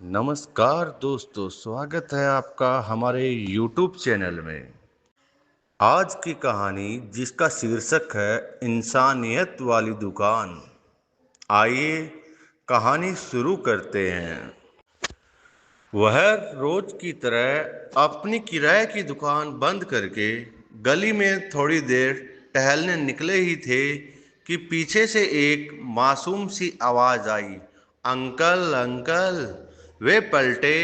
नमस्कार दोस्तों, स्वागत है आपका हमारे YouTube चैनल में। आज की कहानी जिसका शीर्षक है इंसानियत वाली दुकान। आइए कहानी शुरू करते हैं। वह रोज की तरह अपनी किराए की दुकान बंद करके गली में थोड़ी देर टहलने निकले ही थे कि पीछे से एक मासूम सी आवाज आई, अंकल अंकल। वे पलटे।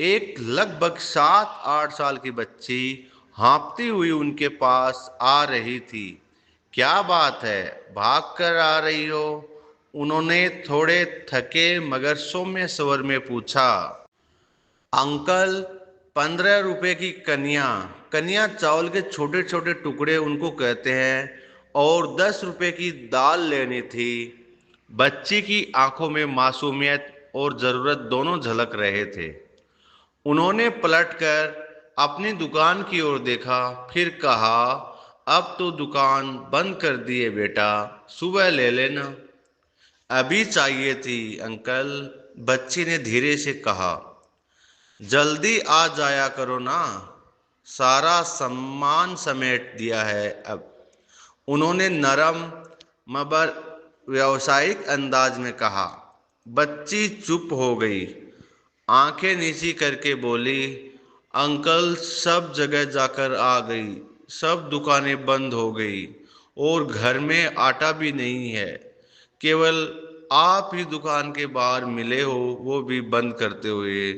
एक लगभग 7-8 साल की बच्ची हाँफती हुई उनके पास आ रही थी। क्या बात है, भाग कर आ रही हो? उन्होंने थोड़े थके मगर सौम्य स्वर में पूछा। अंकल, 15 रुपए की कन्या। कन्या चावल के छोटे छोटे टुकड़े उनको कहते हैं, और 10 रुपए की दाल लेनी थी। बच्ची की आंखों में मासूमियत और जरूरत दोनों झलक रहे थे। उन्होंने पलटकर अपनी दुकान की ओर देखा, फिर कहा, अब तो दुकान बंद कर दिए बेटा, सुबह ले लेना। अभी चाहिए थी अंकल, बच्ची ने धीरे से कहा। जल्दी आ जाया करो ना, सारा सामान समेट दिया है अब। उन्होंने नरम मगर व्यावसायिक अंदाज में कहा। बच्ची चुप हो गई, आंखें नीची करके बोली, अंकल सब जगह जाकर आ गई, सब दुकानें बंद हो गई और घर में आटा भी नहीं है। केवल आप ही दुकान के बाहर मिले हो, वो भी बंद करते हुए।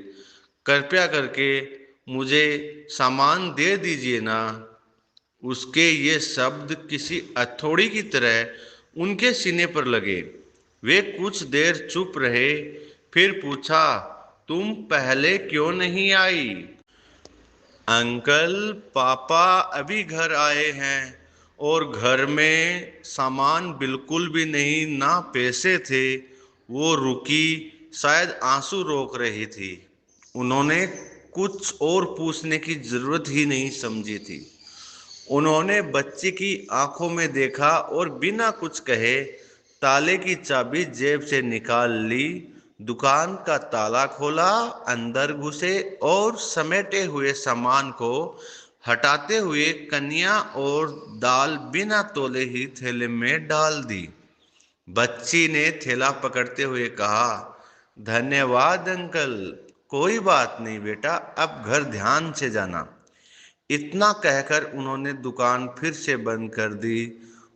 कृपया करके मुझे सामान दे दीजिए ना। उसके ये शब्द किसी हथौड़ी की तरह उनके सीने पर लगे। वे कुछ देर चुप रहे, फिर पूछा, तुम पहले क्यों नहीं आई? अंकल, पापा अभी घर आए हैं और घर में सामान बिल्कुल भी नहीं, ना पैसे थे। वो रुकी, शायद आंसू रोक रही थी। उन्होंने कुछ और पूछने की जरूरत ही नहीं समझी थी। उन्होंने बच्ची की आंखों में देखा और बिना कुछ कहे ताले की चाबी जेब से निकाल ली, दुकान का ताला खोला, अंदर घुसे और समेटे हुए सामान को हटाते हुए कन्या और दाल बिना तोले ही थैले में डाल दी। बच्ची ने थैला पकड़ते हुए कहा, धन्यवाद अंकल। कोई बात नहीं बेटा, अब घर ध्यान से जाना। इतना कहकर उन्होंने दुकान फिर से बंद कर दी।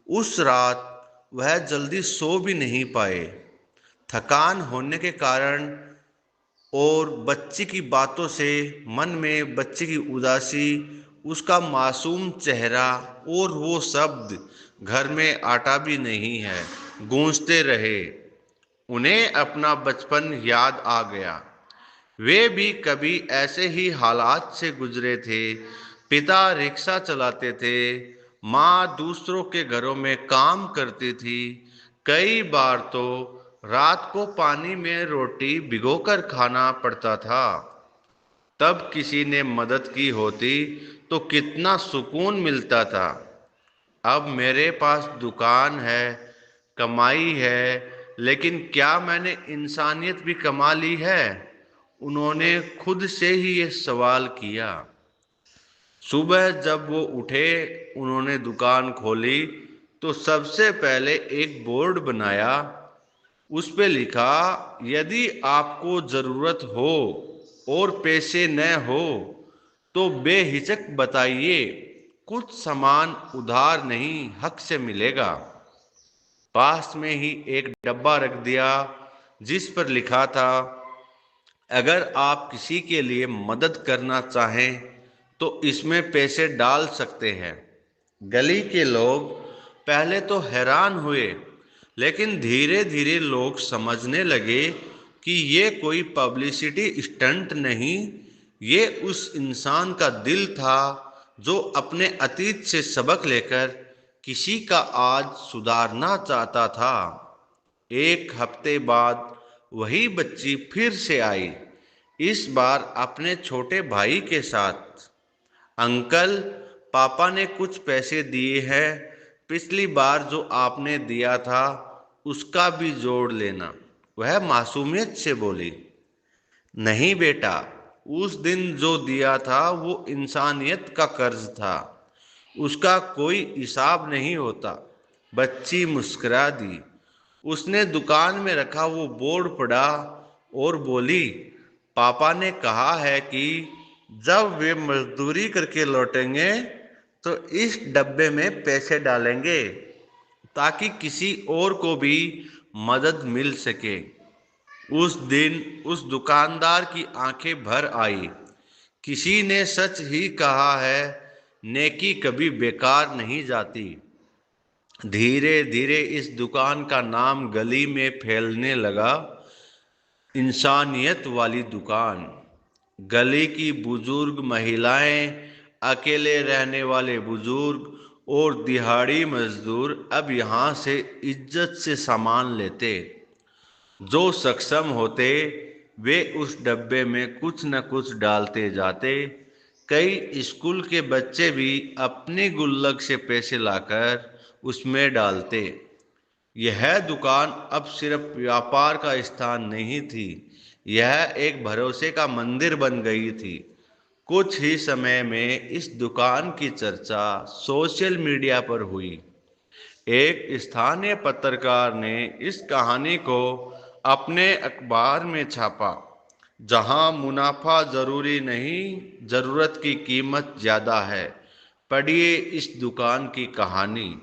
उस रात वह जल्दी सो भी नहीं पाए, थकान होने के कारण और बच्ची की बातों से। मन में बच्ची की उदासी, उसका मासूम चेहरा और वो शब्द, घर में आटा भी नहीं है, गूंजते रहे। उन्हें अपना बचपन याद आ गया। वे भी कभी ऐसे ही हालात से गुजरे थे। पिता रिक्शा चलाते थे, माँ दूसरों के घरों में काम करती थी। कई बार तो रात को पानी में रोटी भिगोकर खाना पड़ता था। तब किसी ने मदद की होती तो कितना सुकून मिलता था। अब मेरे पास दुकान है, कमाई है, लेकिन क्या मैंने इंसानियत भी कमा ली है? उन्होंने खुद से ही ये सवाल किया। सुबह जब वो उठे, उन्होंने दुकान खोली तो सबसे पहले एक बोर्ड बनाया। उस पे लिखा, यदि आपको जरूरत हो और पैसे न हो तो बेहिचक बताइए, कुछ सामान उधार नहीं, हक से मिलेगा। पास में ही एक डब्बा रख दिया जिस पर लिखा था, अगर आप किसी के लिए मदद करना चाहें तो इसमें पैसे डाल सकते हैं। गली के लोग पहले तो हैरान हुए, लेकिन धीरे धीरे लोग समझने लगे कि ये कोई पब्लिसिटी स्टंट नहीं, ये उस इंसान का दिल था जो अपने अतीत से सबक लेकर किसी का आज सुधारना चाहता था। एक हफ्ते बाद वही बच्ची फिर से आई, इस बार अपने छोटे भाई के साथ। अंकल, पापा ने कुछ पैसे दिए हैं, पिछली बार जो आपने दिया था उसका भी जोड़ लेना, वह मासूमियत से बोली। नहीं बेटा, उस दिन जो दिया था वो इंसानियत का कर्ज था, उसका कोई हिसाब नहीं होता। बच्ची मुस्कुरा दी। उसने दुकान में रखा वो बोर्ड पढ़ा और बोली, पापा ने कहा है कि जब वे मजदूरी करके लौटेंगे तो इस डब्बे में पैसे डालेंगे ताकि किसी और को भी मदद मिल सके। उस दिन उस दुकानदार की आंखें भर आई। किसी ने सच ही कहा है, नेकी कभी बेकार नहीं जाती। धीरे धीरे इस दुकान का नाम गली में फैलने लगा, इंसानियत वाली दुकान। गली की बुजुर्ग महिलाएं, अकेले रहने वाले बुजुर्ग और दिहाड़ी मजदूर अब यहाँ से इज्जत से सामान लेते। जो सक्षम होते वे उस डब्बे में कुछ न कुछ डालते जाते। कई स्कूल के बच्चे भी अपने गुल्लक से पैसे लाकर उसमें डालते। यह दुकान अब सिर्फ व्यापार का स्थान नहीं थी, यह एक भरोसे का मंदिर बन गई थी। कुछ ही समय में इस दुकान की चर्चा सोशल मीडिया पर हुई। एक स्थानीय पत्रकार ने इस कहानी को अपने अखबार में छापा। जहां मुनाफा जरूरी नहीं, जरूरत की कीमत ज्यादा है। पढ़िए इस दुकान की कहानी।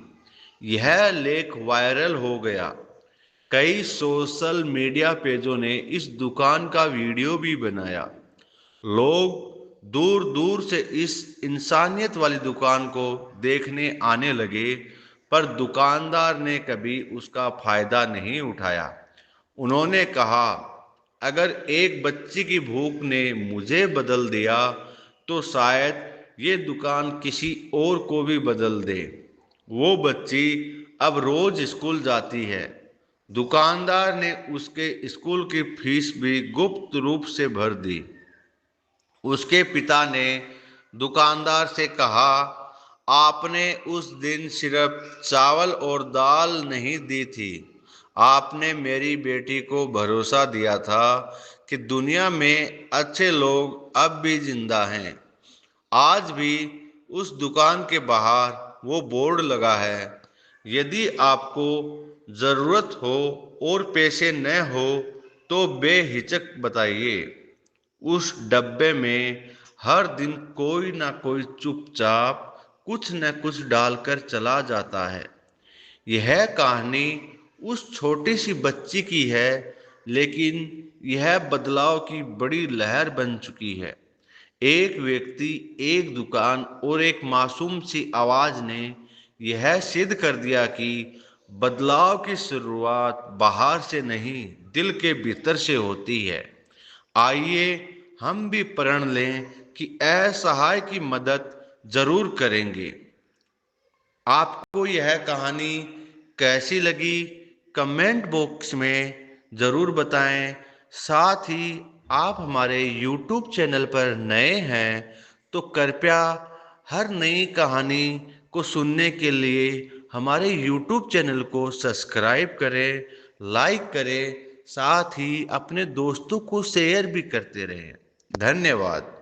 यह लेख वायरल हो गया। कई सोशल मीडिया पेजों ने इस दुकान का वीडियो भी बनाया। लोग दूर दूर से इस इंसानियत वाली दुकान को देखने आने लगे, पर दुकानदार ने कभी उसका फायदा नहीं उठाया। उन्होंने कहा, अगर एक बच्ची की भूख ने मुझे बदल दिया तो शायद ये दुकान किसी और को भी बदल दे। वो बच्ची अब रोज स्कूल जाती है। दुकानदार ने उसके स्कूल की फीस भी गुप्त रूप से भर दी। उसके पिता ने दुकानदार से कहा, आपने उस दिन सिर्फ चावल और दाल नहीं दी थी, आपने मेरी बेटी को भरोसा दिया था कि दुनिया में अच्छे लोग अब भी जिंदा हैं। आज भी उस दुकान के बाहर वो बोर्ड लगा है, यदि आपको जरूरत हो और पैसे न हो तो बेहिचक बताइए। उस डब्बे में हर दिन कोई ना कोई चुपचाप कुछ न कुछ डालकर चला जाता है। यह कहानी उस छोटी सी बच्ची की है, लेकिन यह बदलाव की बड़ी लहर बन चुकी है। एक व्यक्ति, एक दुकान और एक मासूम सी आवाज ने यह सिद्ध कर दिया कि बदलाव की शुरुआत बाहर से नहीं, दिल के भीतर से होती है। आइए हम भी प्रण लें कि असहाय की मदद जरूर करेंगे। आपको यह कहानी कैसी लगी, कमेंट बॉक्स में ज़रूर बताएं। साथ ही आप हमारे YouTube चैनल पर नए हैं तो कृपया हर नई कहानी को सुनने के लिए हमारे YouTube चैनल को सब्सक्राइब करें, लाइक करें, साथ ही अपने दोस्तों को शेयर भी करते रहें। धन्यवाद।